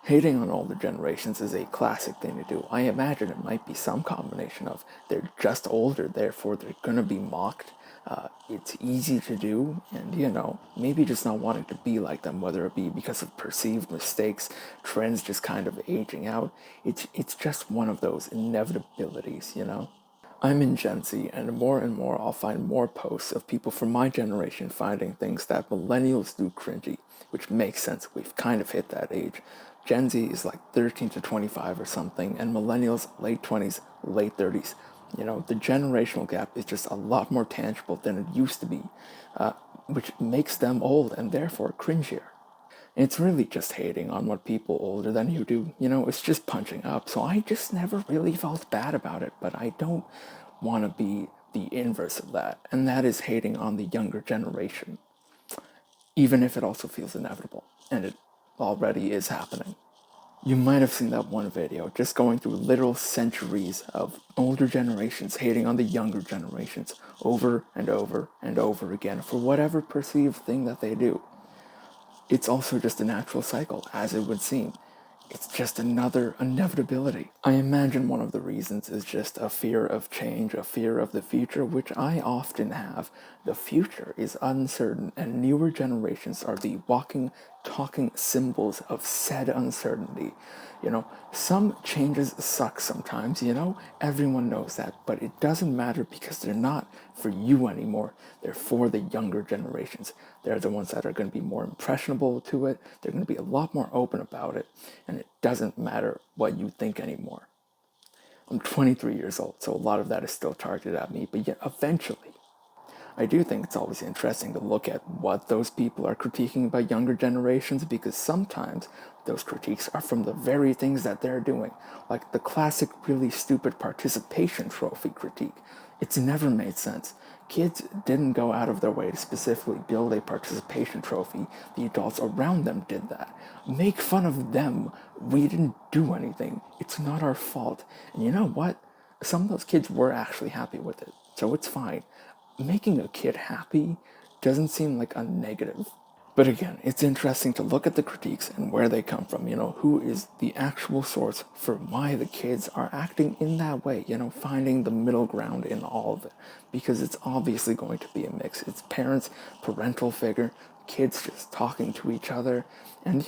Hating on older generations is a classic thing to do. I imagine it might be some combination of they're just older, therefore they're gonna be mocked. It's easy to do, and maybe just not wanting to be like them, whether it be because of perceived mistakes, trends just kind of aging out. It's just one of those inevitabilities. I'm in Gen Z, and more I'll find more posts of people from my generation finding things that millennials do cringy, which makes sense. We've kind of hit that age. Gen Z is like 13 to 25 or something, and millennials, late 20s, late 30s. The generational gap is just a lot more tangible than it used to be, which makes them old and therefore cringier. It's really just hating on what people older than you do. It's just punching up. So I just never really felt bad about it, but I don't want to be the inverse of that, and that is hating on the younger generation, even if it also feels inevitable, and it already is happening. You might have seen that one video just going through literal centuries of older generations hating on the younger generations over and over and over again for whatever perceived thing that they do. It's also just a natural cycle, as it would seem. It's just another inevitability. I imagine one of the reasons is just a fear of change, a fear of the future, which I often have. The future is uncertain, and newer generations are the walking, talking symbols of said uncertainty. Some changes suck sometimes, everyone knows that, but it doesn't matter because they're not for you anymore. They're for the younger generations. They're the ones that are going to be more impressionable to it. They're going to be a lot more open about it, and it doesn't matter what you think anymore. I'm 23 years old, so a lot of that is still targeted at me, but yet eventually, I do think it's always interesting to look at what those people are critiquing about younger generations, because sometimes those critiques are from the very things that they're doing, like the classic really stupid participation trophy critique. It's never made sense. Kids didn't go out of their way to specifically build a participation trophy. The adults around them did that. Make fun of them. We didn't do anything. It's not our fault. And you know what? Some of those kids were actually happy with it, so it's fine. Making a kid happy doesn't seem like a negative. But again, it's interesting to look at the critiques and where they come from, who is the actual source for why the kids are acting in that way, finding the middle ground in all of it. Because it's obviously going to be a mix. It's parents, parental figure, kids just talking to each other, and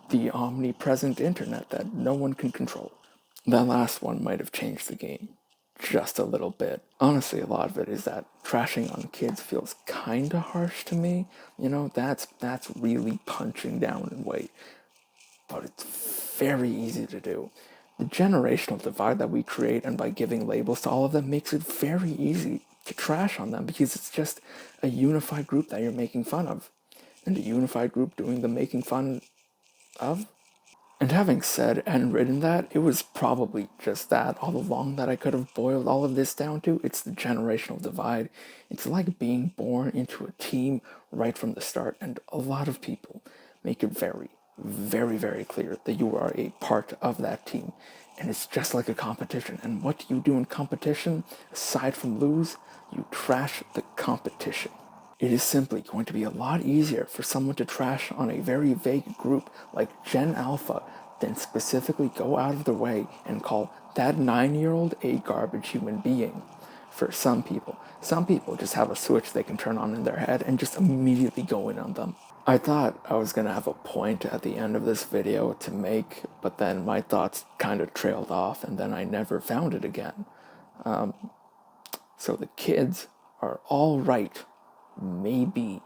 the omnipresent internet that no one can control. That last one might have changed the game just a little bit. Honestly, a lot of it is that trashing on kids feels kinda harsh to me. That's really punching down in weight. But it's very easy to do. The generational divide that we create, and by giving labels to all of them, makes it very easy to trash on them because it's just a unified group that you're making fun of. And a unified group doing the making fun of. And having said and written that, it was probably just that all along that I could have boiled all of this down to. It's the generational divide. It's like being born into a team right from the start, and a lot of people make it very, very, very clear that you are a part of that team. And it's just like a competition. And what do you do in competition? Aside from lose, you trash the competition. It is simply going to be a lot easier for someone to trash on a very vague group like Gen Alpha than specifically go out of their way and call that 9-year-old a garbage human being. For some people just have a switch they can turn on in their head and just immediately go in on them. I thought I was going to have a point at the end of this video to make, but then my thoughts kind of trailed off and then I never found it again. So the kids are all right. Maybe.